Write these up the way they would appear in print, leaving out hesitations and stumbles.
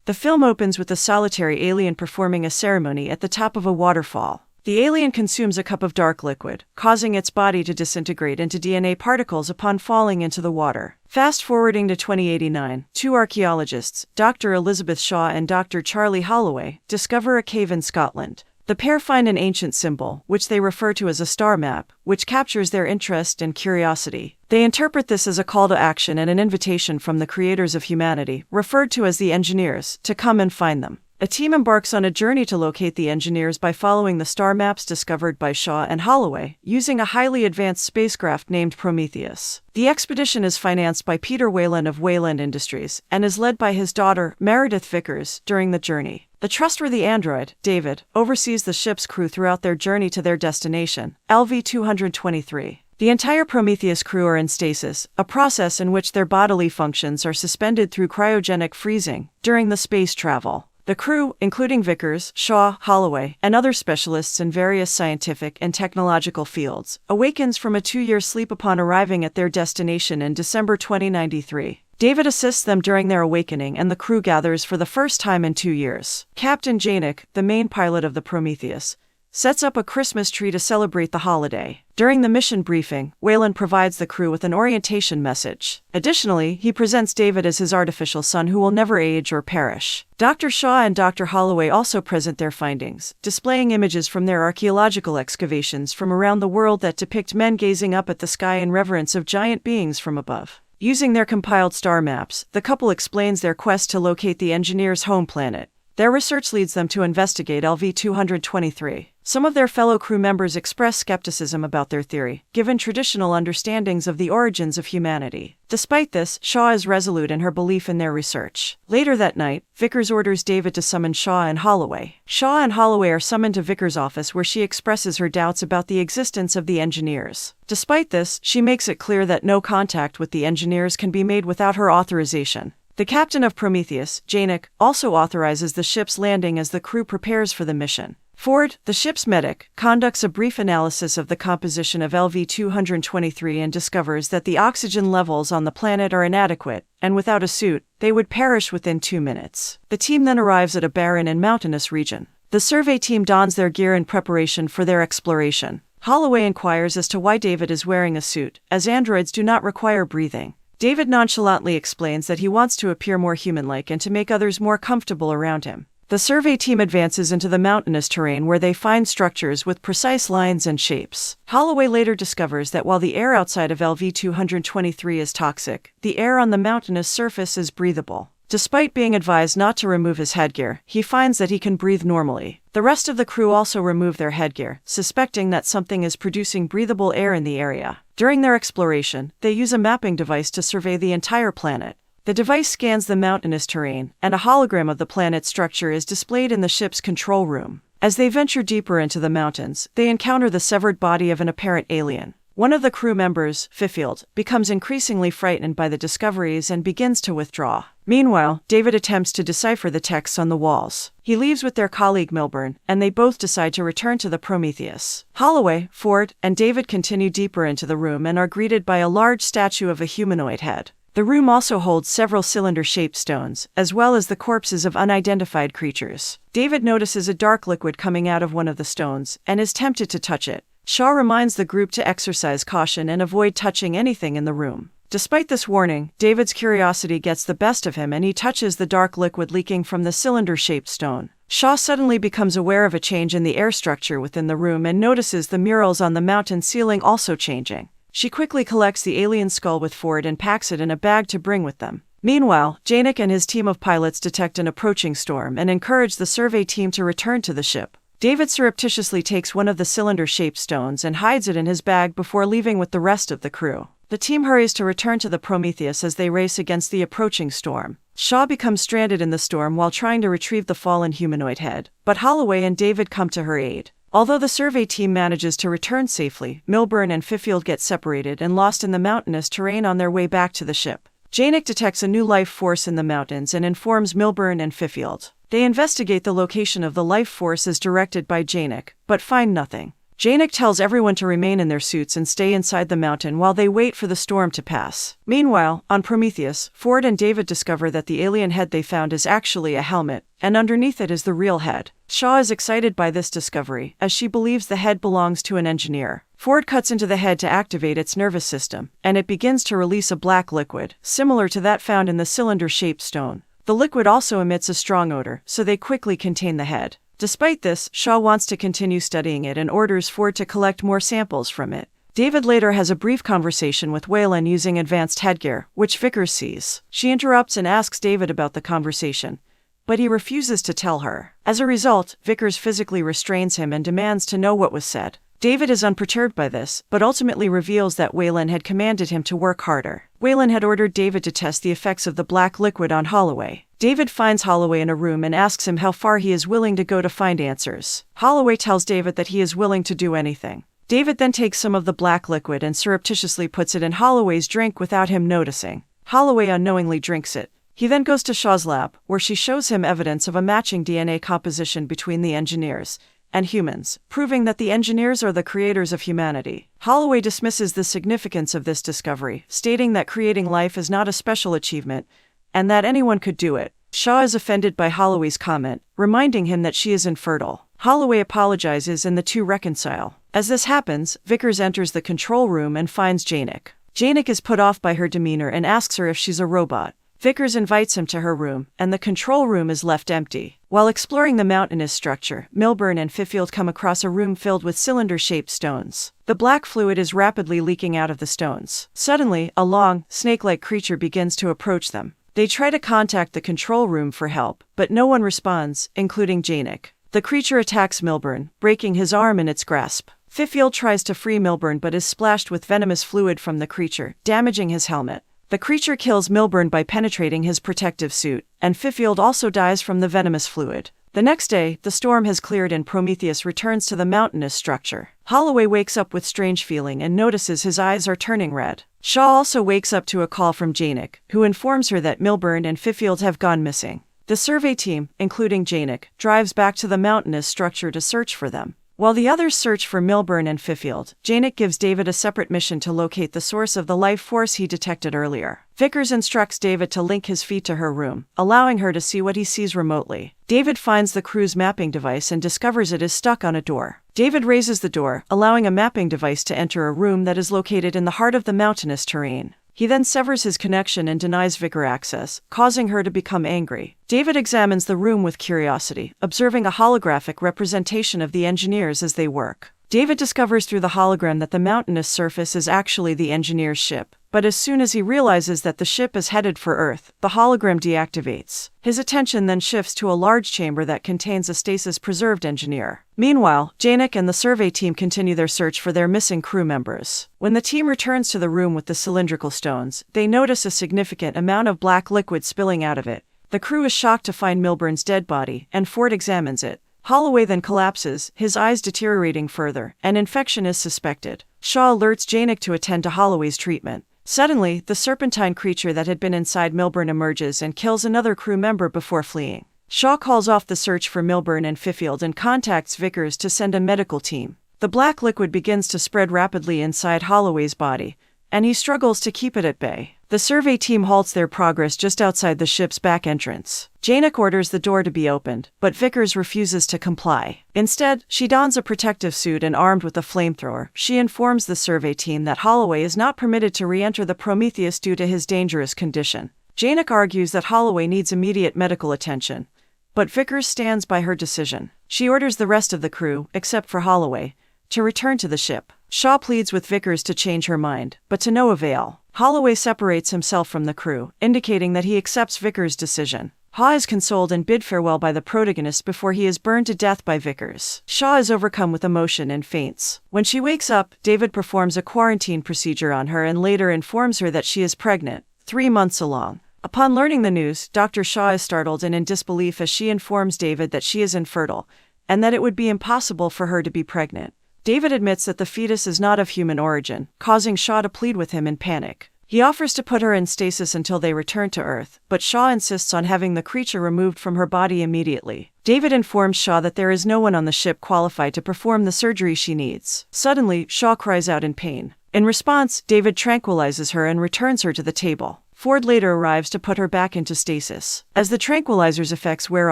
The film opens with a solitary alien performing a ceremony at the top of a waterfall. The alien consumes a cup of dark liquid, causing its body to disintegrate into DNA particles upon falling into the water. Fast forwarding to 2089, two archaeologists, Dr. Elizabeth Shaw and Dr. Charlie Holloway, discover a cave in Scotland. The pair find an ancient symbol, which they refer to as a star map, which captures their interest and curiosity. They interpret this as a call to action and an invitation from the creators of humanity, referred to as the engineers, to come and find them. A team embarks on a journey to locate the engineers by following the star maps discovered by Shaw and Holloway, using a highly advanced spacecraft named Prometheus. The expedition is financed by Peter Weyland of Weyland Industries, and is led by his daughter, Meredith Vickers, during the journey. The trustworthy android, David, oversees the ship's crew throughout their journey to their destination, LV-223. The entire Prometheus crew are in stasis, a process in which their bodily functions are suspended through cryogenic freezing during the space travel. The crew, including Vickers, Shaw, Holloway, and other specialists in various scientific and technological fields, awakens from a 2-year sleep upon arriving at their destination in December 2093. David assists them during their awakening and the crew gathers for the first time in 2 years. Captain Janik, the main pilot of the Prometheus, sets up a Christmas tree to celebrate the holiday. During the mission briefing, Weyland provides the crew with an orientation message. Additionally, he presents David as his artificial son who will never age or perish. Dr. Shaw and Dr. Holloway also present their findings, displaying images from their archaeological excavations from around the world that depict men gazing up at the sky in reverence of giant beings from above. Using their compiled star maps, the couple explains their quest to locate the engineers' home planet. Their research leads them to investigate LV-223. Some of their fellow crew members express skepticism about their theory, given traditional understandings of the origins of humanity. Despite this, Shaw is resolute in her belief in their research. Later that night, Vickers orders David to summon Shaw and Holloway. Shaw and Holloway are summoned to Vickers' office where she expresses her doubts about the existence of the engineers. Despite this, she makes it clear that no contact with the engineers can be made without her authorization. The captain of Prometheus, Janik, also authorizes the ship's landing as the crew prepares for the mission. Ford, the ship's medic, conducts a brief analysis of the composition of LV-223 and discovers that the oxygen levels on the planet are inadequate, and without a suit, they would perish within 2 minutes. The team then arrives at a barren and mountainous region. The survey team dons their gear in preparation for their exploration. Holloway inquires as to why David is wearing a suit, as androids do not require breathing. David nonchalantly explains that he wants to appear more human-like and to make others more comfortable around him. The survey team advances into the mountainous terrain where they find structures with precise lines and shapes. Holloway later discovers that while the air outside of LV-223 is toxic, the air on the mountainous surface is breathable. Despite being advised not to remove his headgear, he finds that he can breathe normally. The rest of the crew also remove their headgear, suspecting that something is producing breathable air in the area. During their exploration, they use a mapping device to survey the entire planet. The device scans the mountainous terrain, and a hologram of the planet's structure is displayed in the ship's control room. As they venture deeper into the mountains, they encounter the severed body of an apparent alien. One of the crew members, Fifield, becomes increasingly frightened by the discoveries and begins to withdraw. Meanwhile, David attempts to decipher the texts on the walls. He leaves with their colleague Milburn, and they both decide to return to the Prometheus. Holloway, Ford, and David continue deeper into the room and are greeted by a large statue of a humanoid head. The room also holds several cylinder-shaped stones, as well as the corpses of unidentified creatures. David notices a dark liquid coming out of one of the stones, and is tempted to touch it. Shaw reminds the group to exercise caution and avoid touching anything in the room. Despite this warning, David's curiosity gets the best of him and he touches the dark liquid leaking from the cylinder-shaped stone. Shaw suddenly becomes aware of a change in the air structure within the room and notices the murals on the mountain ceiling also changing. She quickly collects the alien skull with Ford and packs it in a bag to bring with them. Meanwhile, Janik and his team of pilots detect an approaching storm and encourage the survey team to return to the ship. David surreptitiously takes one of the cylinder-shaped stones and hides it in his bag before leaving with the rest of the crew. The team hurries to return to the Prometheus as they race against the approaching storm. Shaw becomes stranded in the storm while trying to retrieve the fallen humanoid head, but Holloway and David come to her aid. Although the survey team manages to return safely, Milburn and Fifield get separated and lost in the mountainous terrain on their way back to the ship. Janik detects a new life force in the mountains and informs Milburn and Fifield. They investigate the location of the life force as directed by Janik, but find nothing. Janek tells everyone to remain in their suits and stay inside the mountain while they wait for the storm to pass. Meanwhile, on Prometheus, Ford and David discover that the alien head they found is actually a helmet, and underneath it is the real head. Shaw is excited by this discovery, as she believes the head belongs to an engineer. Ford cuts into the head to activate its nervous system, and it begins to release a black liquid, similar to that found in the cylinder-shaped stone. The liquid also emits a strong odor, so they quickly contain the head. Despite this, Shaw wants to continue studying it and orders Ford to collect more samples from it. David later has a brief conversation with Weyland using advanced headgear, which Vickers sees. She interrupts and asks David about the conversation, but he refuses to tell her. As a result, Vickers physically restrains him and demands to know what was said. David is unperturbed by this, but ultimately reveals that Weyland had commanded him to work harder. Weyland had ordered David to test the effects of the black liquid on Holloway. David finds Holloway in a room and asks him how far he is willing to go to find answers. Holloway tells David that he is willing to do anything. David then takes some of the black liquid and surreptitiously puts it in Holloway's drink without him noticing. Holloway unknowingly drinks it. He then goes to Shaw's lab, where she shows him evidence of a matching DNA composition between the engineers and humans, proving that the engineers are the creators of humanity. Holloway dismisses the significance of this discovery, stating that creating life is not a special achievement, and that anyone could do it. Shaw is offended by Holloway's comment, reminding him that she is infertile. Holloway apologizes and the two reconcile. As this happens, Vickers enters the control room and finds Janek. Janek is put off by her demeanor and asks her if she's a robot. Vickers invites him to her room, and the control room is left empty. While exploring the mountainous structure, Milburn and Fifield come across a room filled with cylinder-shaped stones. The black fluid is rapidly leaking out of the stones. Suddenly, a long, snake-like creature begins to approach them. They try to contact the control room for help, but no one responds, including Janek. The creature attacks Milburn, breaking his arm in its grasp. Fifield tries to free Milburn but is splashed with venomous fluid from the creature, damaging his helmet. The creature kills Milburn by penetrating his protective suit, and Fifield also dies from the venomous fluid. The next day, the storm has cleared and Prometheus returns to the mountainous structure. Holloway wakes up with strange feeling and notices his eyes are turning red. Shaw also wakes up to a call from Janek, who informs her that Milburn and Fifield have gone missing. The survey team, including Janek, drives back to the mountainous structure to search for them. While the others search for Milburn and Fifield, Janek gives David a separate mission to locate the source of the life force he detected earlier. Vickers instructs David to link his feet to her room, allowing her to see what he sees remotely. David finds the crew's mapping device and discovers it is stuck on a door. David raises the door, allowing a mapping device to enter a room that is located in the heart of the mountainous terrain. He then severs his connection and denies Vickers access, causing her to become angry. David examines the room with curiosity, observing a holographic representation of the engineers as they work. David discovers through the hologram that the mountainous surface is actually the engineer's ship, but as soon as he realizes that the ship is headed for Earth, the hologram deactivates. His attention then shifts to a large chamber that contains a stasis-preserved engineer. Meanwhile, Janek and the survey team continue their search for their missing crew members. When the team returns to the room with the cylindrical stones, they notice a significant amount of black liquid spilling out of it. The crew is shocked to find Milburn's dead body, and Ford examines it. Holloway then collapses, his eyes deteriorating further. An infection is suspected. Shaw alerts Janek to attend to Holloway's treatment. Suddenly, the serpentine creature that had been inside Milburn emerges and kills another crew member before fleeing. Shaw calls off the search for Milburn and Fifield and contacts Vickers to send a medical team. The black liquid begins to spread rapidly inside Holloway's body, and he struggles to keep it at bay. The survey team halts their progress just outside the ship's back entrance. Janek orders the door to be opened, but Vickers refuses to comply. Instead, she dons a protective suit and armed with a flamethrower, she informs the survey team that Holloway is not permitted to re-enter the Prometheus due to his dangerous condition. Janek argues that Holloway needs immediate medical attention, but Vickers stands by her decision. She orders the rest of the crew, except for Holloway, to return to the ship. Shaw pleads with Vickers to change her mind, but to no avail. Holloway separates himself from the crew, indicating that he accepts Vickers' decision. Haw is consoled and bid farewell by the protagonist before he is burned to death by Vickers. Shaw is overcome with emotion and faints. When she wakes up, David performs a quarantine procedure on her and later informs her that she is pregnant, 3 months along. Upon learning the news, Dr. Shaw is startled and in disbelief as she informs David that she is infertile, and that it would be impossible for her to be pregnant. David admits that the fetus is not of human origin, causing Shaw to plead with him in panic. He offers to put her in stasis until they return to Earth, but Shaw insists on having the creature removed from her body immediately. David informs Shaw that there is no one on the ship qualified to perform the surgery she needs. Suddenly, Shaw cries out in pain. In response, David tranquilizes her and returns her to the table. Ford later arrives to put her back into stasis. As the tranquilizer's effects wear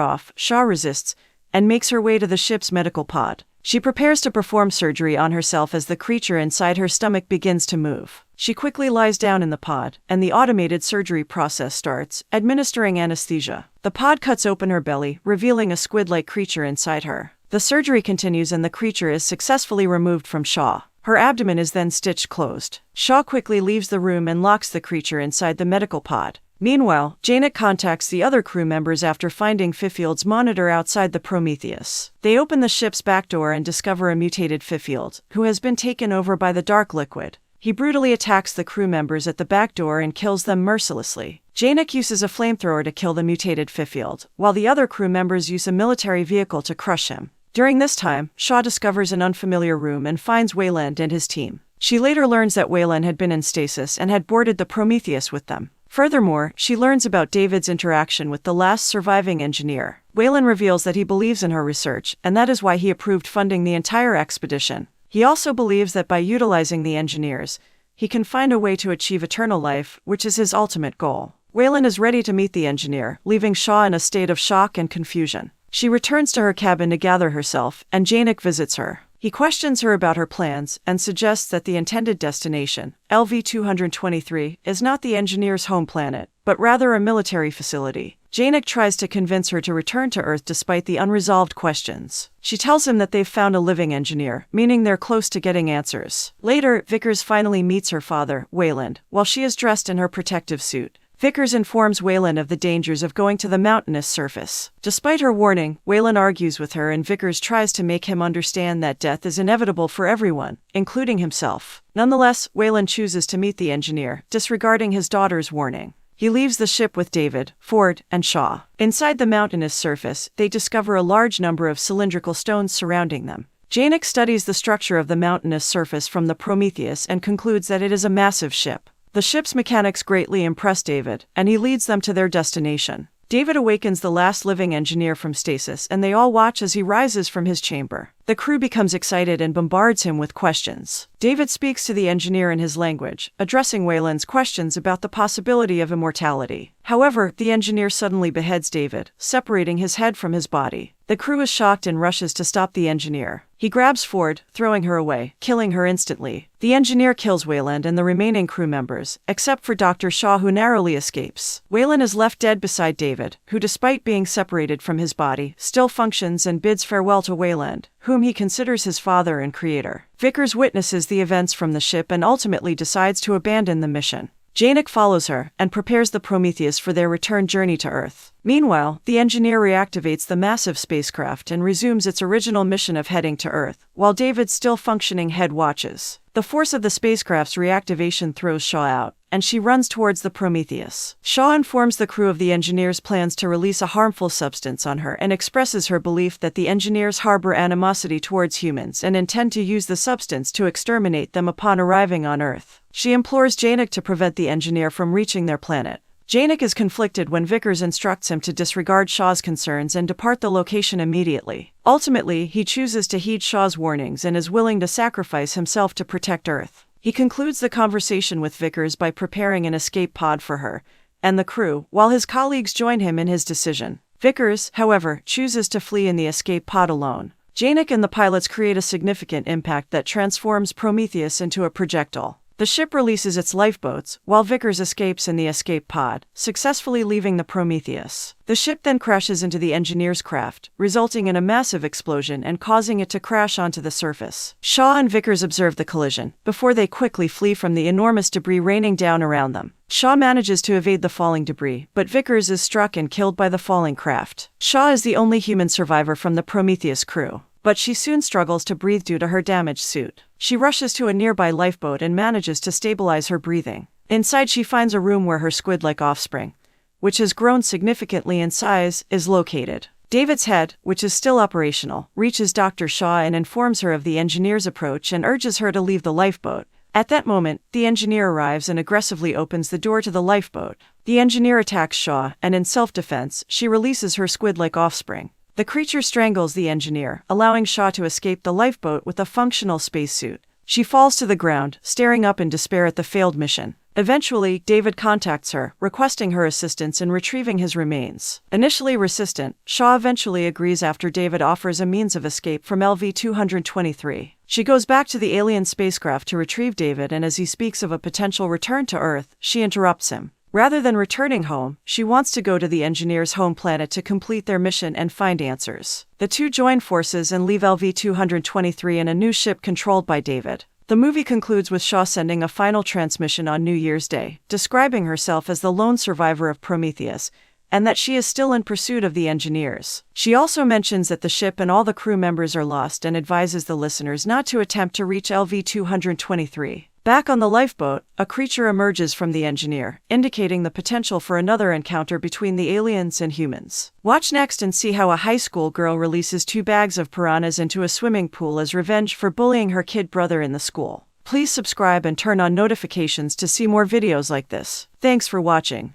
off, Shaw resists and makes her way to the ship's medical pod. She prepares to perform surgery on herself as the creature inside her stomach begins to move. She quickly lies down in the pod, and the automated surgery process starts, administering anesthesia. The pod cuts open her belly, revealing a squid-like creature inside her. The surgery continues and the creature is successfully removed from Shaw. Her abdomen is then stitched closed. Shaw quickly leaves the room and locks the creature inside the medical pod. Meanwhile, Janek contacts the other crew members after finding Fifield's monitor outside the Prometheus. They open the ship's back door and discover a mutated Fifield, who has been taken over by the dark liquid. He brutally attacks the crew members at the back door and kills them mercilessly. Janek uses a flamethrower to kill the mutated Fifield, while the other crew members use a military vehicle to crush him. During this time, Shaw discovers an unfamiliar room and finds Weyland and his team. She later learns that Weyland had been in stasis and had boarded the Prometheus with them. Furthermore, she learns about David's interaction with the last surviving engineer. Weyland reveals that he believes in her research, and that is why he approved funding the entire expedition. He also believes that by utilizing the engineers, he can find a way to achieve eternal life, which is his ultimate goal. Weyland is ready to meet the engineer, leaving Shaw in a state of shock and confusion. She returns to her cabin to gather herself, and Janek visits her. He questions her about her plans and suggests that the intended destination, LV-223, is not the engineer's home planet, but rather a military facility. Janek tries to convince her to return to Earth despite the unresolved questions. She tells him that they've found a living engineer, meaning they're close to getting answers. Later, Vickers finally meets her father, Weyland, while she is dressed in her protective suit. Vickers informs Weyland of the dangers of going to the mountainous surface. Despite her warning, Weyland argues with her and Vickers tries to make him understand that death is inevitable for everyone, including himself. Nonetheless, Weyland chooses to meet the engineer, disregarding his daughter's warning. He leaves the ship with David, Ford, and Shaw. Inside the mountainous surface, they discover a large number of cylindrical stones surrounding them. Janek studies the structure of the mountainous surface from the Prometheus and concludes that it is a massive ship. The ship's mechanics greatly impress David, and he leads them to their destination. David awakens the last living engineer from stasis, and they all watch as he rises from his chamber. The crew becomes excited and bombards him with questions. David speaks to the engineer in his language, addressing Weyland's questions about the possibility of immortality. However, the engineer suddenly beheads David, separating his head from his body. The crew is shocked and rushes to stop the engineer. He grabs Ford, throwing her away, killing her instantly. The engineer kills Weyland and the remaining crew members, except for Dr. Shaw, who narrowly escapes. Weyland is left dead beside David, who, despite being separated from his body, still functions and bids farewell to Weyland, whom he considers his father and creator. Vickers witnesses the events from the ship and ultimately decides to abandon the mission. Janek follows her and prepares the Prometheus for their return journey to Earth. Meanwhile, the engineer reactivates the massive spacecraft and resumes its original mission of heading to Earth, while David's still functioning head watches. The force of the spacecraft's reactivation throws Shaw out, and she runs towards the Prometheus. Shaw informs the crew of the engineer's plans to release a harmful substance on her and expresses her belief that the engineers harbor animosity towards humans and intend to use the substance to exterminate them upon arriving on Earth. She implores Janek to prevent the engineer from reaching their planet. Janek is conflicted when Vickers instructs him to disregard Shaw's concerns and depart the location immediately. Ultimately, he chooses to heed Shaw's warnings and is willing to sacrifice himself to protect Earth. He concludes the conversation with Vickers by preparing an escape pod for her and the crew, while his colleagues join him in his decision. Vickers, however, chooses to flee in the escape pod alone. Janek and the pilots create a significant impact that transforms Prometheus into a projectile. The ship releases its lifeboats, while Vickers escapes in the escape pod, successfully leaving the Prometheus. The ship then crashes into the engineer's craft, resulting in a massive explosion and causing it to crash onto the surface. Shaw and Vickers observe the collision, before they quickly flee from the enormous debris raining down around them. Shaw manages to evade the falling debris, but Vickers is struck and killed by the falling craft. Shaw is the only human survivor from the Prometheus crew, but she soon struggles to breathe due to her damaged suit. She rushes to a nearby lifeboat and manages to stabilize her breathing. Inside, she finds a room where her squid-like offspring, which has grown significantly in size, is located. David's head, which is still operational, reaches Dr. Shaw and informs her of the engineer's approach and urges her to leave the lifeboat, At that moment, the engineer arrives and aggressively opens the door to the lifeboat. The engineer attacks Shaw, and in self-defense, she releases her squid-like offspring. The creature strangles the engineer, allowing Shaw to escape the lifeboat with a functional spacesuit. She falls to the ground, staring up in despair at the failed mission. Eventually, David contacts her, requesting her assistance in retrieving his remains. Initially resistant, Shaw eventually agrees after David offers a means of escape from LV-223. She goes back to the alien spacecraft to retrieve David, and as he speaks of a potential return to Earth, she interrupts him. Rather than returning home, she wants to go to the engineer's home planet to complete their mission and find answers. The two join forces and leave LV-223 in a new ship controlled by David. The movie concludes with Shaw sending a final transmission on New Year's Day, describing herself as the lone survivor of Prometheus, and that she is still in pursuit of the engineers. She also mentions that the ship and all the crew members are lost and advises the listeners not to attempt to reach LV-223. Back on the lifeboat, a creature emerges from the engineer, indicating the potential for another encounter between the aliens and humans. Watch next and see how a high school girl releases 2 bags of piranhas into a swimming pool as revenge for bullying her kid brother in the school. Please subscribe and turn on notifications to see more videos like this. Thanks for watching.